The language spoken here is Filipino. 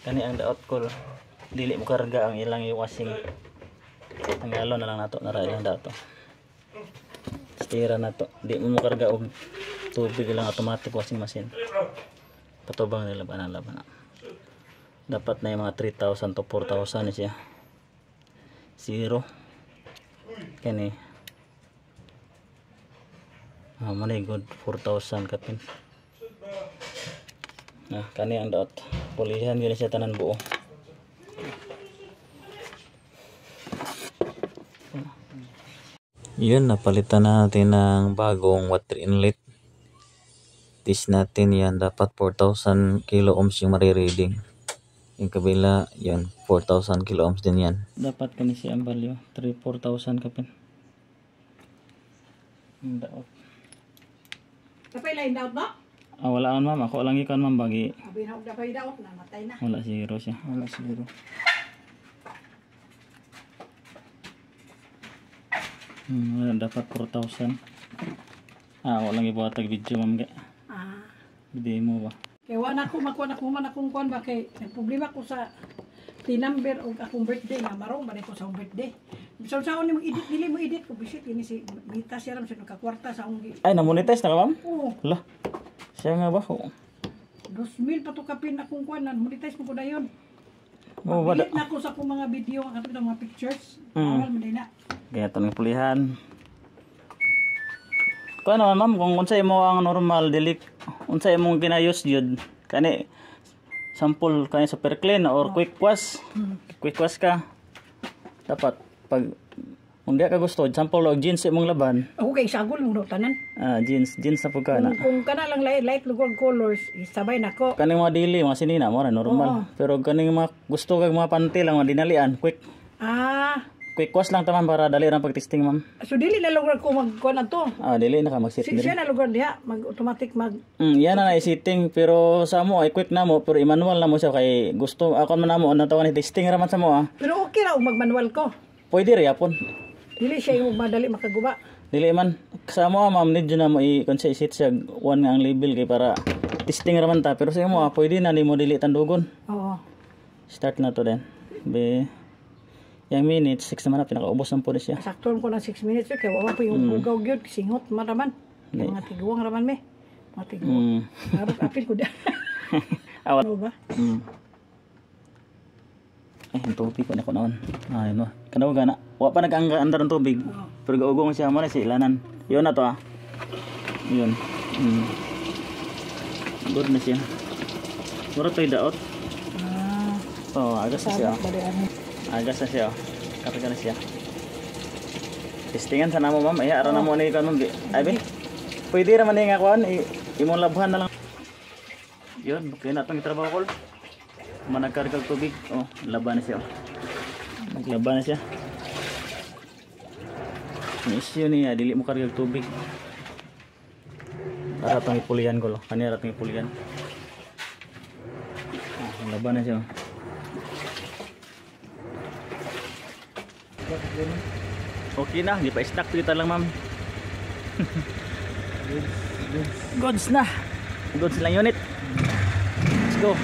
Kani ang daot ko dili mo karga ang ilang yung washing. Ang galon na lang nato na ilang dato. Stira na to. Di mo karga og tubig lang, automatic washing machine. Patubang nila laban na. Dapat na yung mga 3,000 to 4,000 siya. Zero. Kani. Manay good 4,000 kapin. Kani ang daot. Pulihan yun siya tanan buo. Yun, napalitan natin ng bagong water inlet. Test natin yan. Dapat 4,000 kilo ohms yung marireading. Yung kabila, yan, 4,000 kilo ohms din yan. Dapat kani siya ang value. 4,000 kapin. Ang daot. Kapay lain daot ba? Wala on ma'am. Ako lang ikan ma'am bagi. Abi na og dapay daot na matay na. Wala zero siya. Wala zero. Dapat 4,000. Walang ibuhatag video ma'am kay. Video mo ba? Kaya wala ko makuha na kuman akong kuan ba kay problema ko sa tinumber og akong birthday nga marong ba ko sa birthday. So sa ni mo edit dili mo edit ko bisit ini si Mita siya ram sa nakakwarta sa akong. Ay na-monetize na ka ma'am? Oo. Hala. Siya nga ba ko? 2,000 pa to kapin akong kuan nan monetize mo ko dayon. Wala. Na ko sa akong mga video ang katong mga pictures. Awal man na. Kaya tanong pulihan. Kung ano ma'am, kung unsay mo ang normal delete, unsay imong ginayos jud kani sample kani super clean or quick wash. Quick wash ka. Dapat pag kung di ka gusto, sample og jeans imong laban. Ako kay sagol mo tanan. Jeans na pud kana. Kung kana lang light lugar colors, sabay nako. Kaning mga dili, mga sinina mo ra normal. Pero kaning mga gusto kag mga panty lang mga dinalian, quick. Quick wash lang taman para dali ra pag-testing ma'am. So dili na lugar ko magkuan ato. Dili na ka mag-set Siya na lugar diha, mag-automatic mag. Yan na i-setting pero sa mo ay quick na mo pero i-manual na mo siya kay gusto ako man namo na tawon ni testing ra man sa mo Pero okay ra og mag-manual ko. Pwede ra yapon. Dili siya yung madali makaguba. Dili man sa mo ma'am need na mo i-set siya one nga ang label kay para testing ra man ta pero sa mo pwede na nimo dili tandugon. Oo. Start na to den. Yang minutes, 6 naman na, pinakaubos ng pulis siya. Saktuan ko ng 6 minutes, kaya wala po yung ugaw gyud singot maraman. Mga tiguang raman me. Mga tiguang. Harap apil ko dyan. Awat. Ano ba? Yung tubig ko na ko naman. Yun ba. Kanawa gana. Wala pa nag-andar ng tubig. Pero gaugong siya mo na si ilanan. Yun na to Yun. Good na siya. Mura to'y daot. Agas na siya. Agas na siya. Karga na siya. Testingan sana mo ma'am. Ara na mo na ikaw ma'am. Ay pwede naman nga kuhan. Imong labuhan na lang. Yun. Kaya na itong itrabaho ko. Managkargag tubig. Laban na siya. Naglaban na siya. Ang issue niya. Dili mo kargag tubig. Para itong ipulihan ko. Kanira itong ipulihan. Laban na siya. Okay na, di pa stock kita lang ma'am. Goods na. Goods lang unit. Let's go.